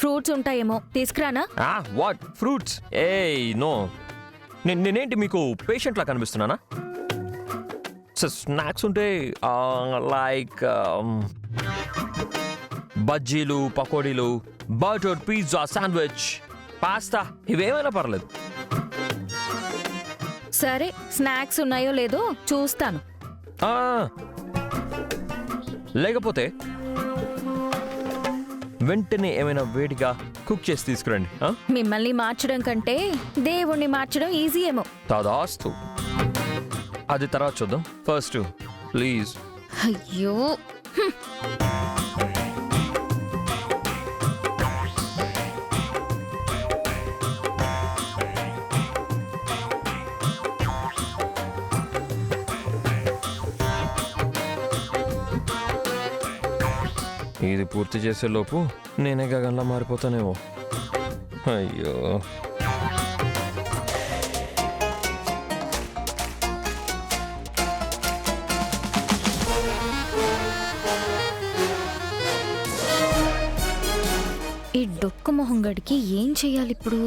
Fruits ఉంటాయేమో తీసుకురానా? What fruits? No, నేనేంటి మీకు పేషెంట్ లా కనిపిస్తున్నానా? స్నాక్స్ ఉంటే లైక్ బజ్జీలు, పకోడీలు, బర్గర్, పిజ్జా, శాండ్విచ్, పాస్తా ఇవేమైనా పర్లేదు. సరే, స్నాక్స్ ఉన్నాయో లేదో చూస్తాను. లేకపోతే వెంటనే ఏమైనా వేడిగా కుక్ చేసి తీసుకురండి. మిమ్మల్ని మార్చడం కంటే దేవుణ్ణి మార్చడం ఈజీ ఏమో. తదాస్తు, అది తర్వాత చూద్దాం. First please. అయ్యో, ఇది పూర్తి చేసే లోపు నేనే గగన్లా మారిపోతానేమో. అయ్యో, ఈ డొక్కు మొహంగడికి ఏం చెయ్యాలి ఇప్పుడు?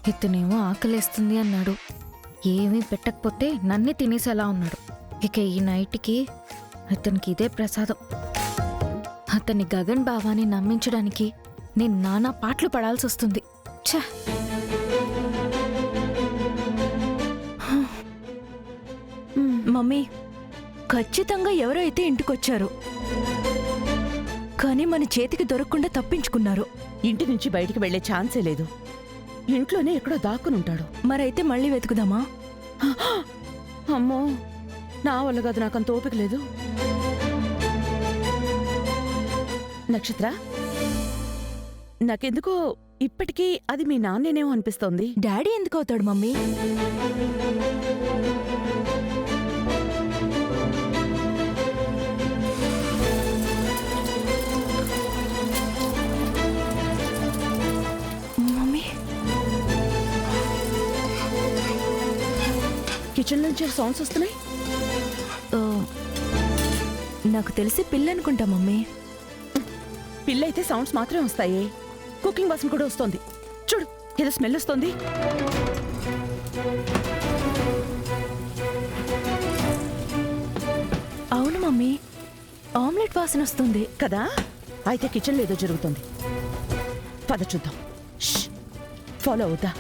ఇతనేమో ఆకలేస్తుంది అన్నాడు, ఏమీ పెట్టకపోతే నన్నే తినేసేలా ఉన్నాడు. ఇక ఈ నైట్కి అతనికి ఇదే ప్రసాదం. అతన్ని గగన్ బావాని నమ్మించడానికి నేను నానా పాటలు పడాల్సి వస్తుంది. ఛ! మమ్మీ, ఖచ్చితంగా ఎవరో అయితే ఇంటికొచ్చారు, కానీ మన చేతికి దొరకకుండా తప్పించుకున్నారు. ఇంటి నుంచి బయటికి వెళ్లే ఛాన్సే లేదు. ఇంట్లోనే ఎక్కడో దాక్కునుంటాడు. మరైతే మళ్ళీ వెతుకుదామా? అమ్మో, నా వల్ల కాదు, నాకంత ఓపిక లేదు. నక్షత్ర, నాకెందుకో ఇప్పటికీ అది మీ నాన్నేనేమో అనిపిస్తోంది. డాడీ ఎందుకు అవుతాడు మమ్మీ? మమ్మీ, కిచెన్ నుంచి సౌండ్స్ వస్తున్నాయి. నాకు తెలిసి పిల్ల అనుకుంటా మమ్మీ. పిల్ల అయితే సౌండ్స్ మాత్రమే వస్తాయి. కుకింగ్ వాసన కూడా వస్తోంది. చూడు, ఏదో స్మెల్ వస్తోంది. అవును మమ్మీ, ఆమ్లెట్ వాసన వస్తుంది కదా, అయితే కిచెన్లో ఏదో జరుగుతుంది. పద చూద్దాం. ఫాలో అవుతా.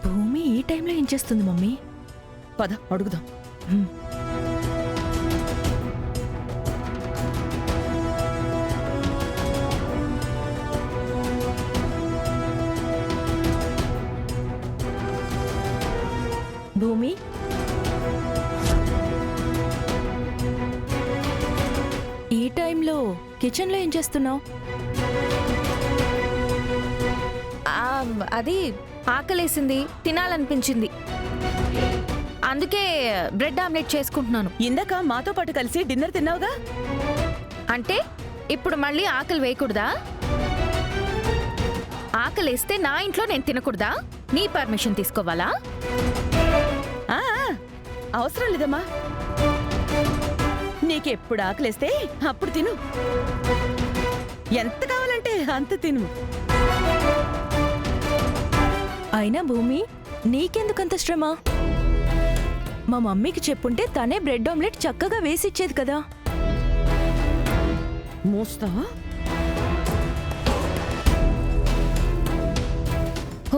భూమి ఈ టైంలో ఏం చేస్తుంది మమ్మీ? పద అడుగుదాం. భూమి, ఈ టైంలో కిచెన్లో ఏం చేస్తున్నావు? అది ఆకలేసింది, తినాలనిపించింది, అందుకే బ్రెడ్ ఆమ్లెట్ చేసుకుంటున్నాను. ఇందాక మాతో పాటు కలిసి డిన్నర్ తిన్నావుగా. అంటే ఇప్పుడు మళ్ళీ ఆకలి వేయకూడదా? ఆకలేస్తే నా ఇంట్లో నేను తినకూడదా? నీ పర్మిషన్ తీసుకోవాలా? అవసరం లేదమ్మా, నీకెప్పుడు ఆకలేస్తే అప్పుడు తిను. ఎంత కావాలంటే అంత తిను. అయినా భూమి, నీకెందుకంత శ్రమ? మా మమ్మీకి చెప్పుంటే తనే బ్రెడ్ ఆమ్లెట్ చక్కగా వేసిచ్చేది కదా. మోస్తావా?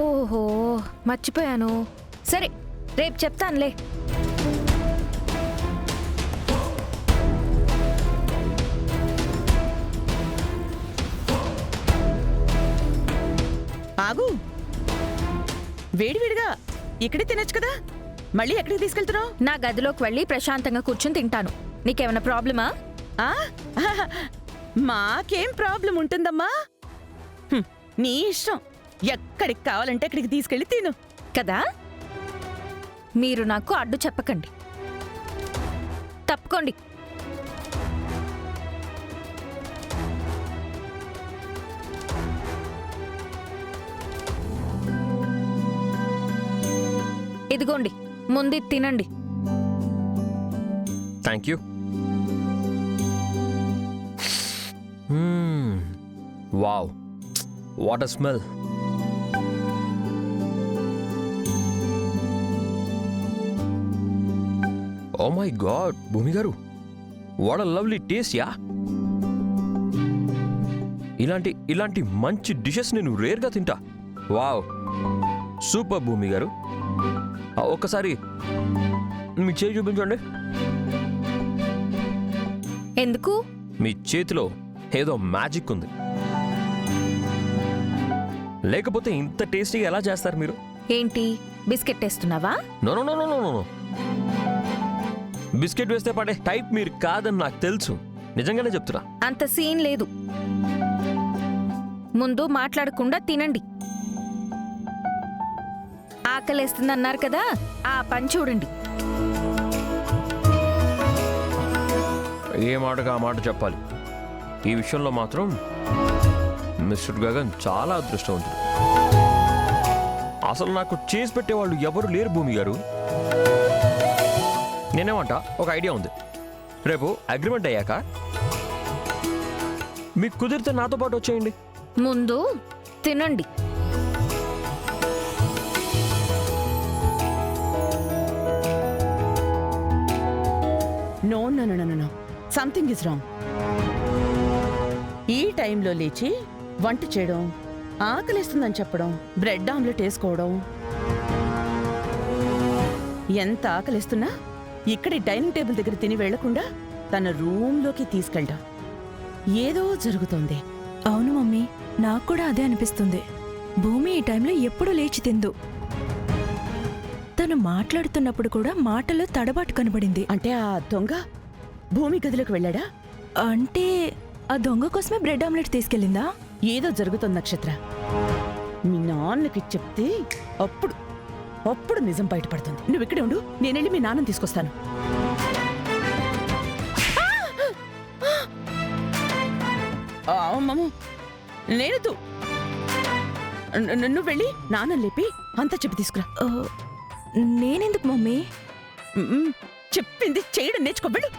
ఓహో, మర్చిపోయాను. సరే, రేపు చెప్తానులే. ఆగు, వేడివేడిగా ఇక్కడే తినొచ్చు కదా, మళ్ళీ ఎక్కడికి తీసుకెళ్తున్నావు? నా గదిలోకి వెళ్ళి ప్రశాంతంగా కూర్చుని తింటాను. నీకేమైనా ప్రాబ్లమా? మాకేం ప్రాబ్లం ఉంటుందమ్మా? నీ ఇష్టం, ఎక్కడికి కావాలంటే అక్కడికి తీసుకెళ్ళి తిను కదా. మీరు నాకు అడ్డు చెప్పకండి. తప్పుకోండి. ఇదిగోండి, ముందు ఇది తినండి. Thank you. Wow, what a smell. Oh my god Bhumi గారు, what a lovely taste ya. ఇలాంటి మంచి డిషెస్ నేను రేర్గా తింటా. వావ్, సూపర్ భూమి గారు. ఒక్కసారి మీ చేయి చూపించండి. ఎందుకు? మీ చేతిలో ఏదో మ్యాజిక్ ఉంది, లేకపోతే ఇంత టేస్టీగా ఎలా చేస్తారు మీరు? ఏంటి, బిస్కెట్ వేస్తున్నావా? No no no no no no, biscuit వేస్తే పడే టైప్ మీరు కాదని నాకు తెలుసు. నిజంగానే చెప్తున్నా. అంత సీన్ లేదు. ముందు మాట్లాడకుండా తినండి. ఆకలేస్తుందన్నారు కదా, ఆ పని చూడండి. ఏ మాటగా ఆ మాట చెప్పాలి. ఈ విషయంలో మాత్రం మిస్టర్ గగన్ చాలా అదృష్టవంతుడు. అసలు నాకు చేసి పెట్టేవాళ్ళు ఎవరు లేరు భూమి గారు. నేనేమంటా, ఒక ఐడియా ఉంది. రేపు అగ్రిమెంట్ అయ్యాక మీకు కుదిరితే నాతో పాటు వచ్చేయండి. ముందు తినండి. No no no no no, something is wrong. ఈ టైంలో లేచి వంట చేయడం, ఆకలిస్తుందని చెప్పడం, బ్రెడ్ ఆమ్లెట్ వేసుకోవడం. ఎంత ఆకలిస్తున్నా ఇక్కడి డైనింగ్ టేబుల్ దగ్గర తిని వెళ్లకుండా తన రూమ్లోకి తీసుకెళ్ళడం. ఏదో జరుగుతోంది. అవును మమ్మీ, నాకు కూడా అదే అనిపిస్తుంది. భూమి ఈ టైంలో ఎప్పుడూ లేచి తిందు. తను మాట్లాడుతున్నప్పుడు కూడా మాటలో తడబాటు కనబడింది. అంటే ఆ దొంగ భూమి గదిలోకి వెళ్ళాడా? అంటే ఆ దొంగ కోసమే బ్రెడ్ ఆమ్లెట్ తీసుకెళ్ళిందా? ఏదో జరుగుతోంది నక్షత్ర. మీ నాన్నకి చెప్తే అప్పుడు నిజం బయటపడుతుంది. నువ్వు ఇక్కడే ఉండు, నేనెళ్ళి మీ నాన్నని తీసుకొస్తాను. అమ్మమ్మ, లేదు, నువ్వు వెళ్ళి నాన్న లేపి అంతా చెప్పి తీసుకురా. నేనెందుకు మమ్మీ? చెప్పింది చేయడం నేర్చుకో, వెళ్ళు.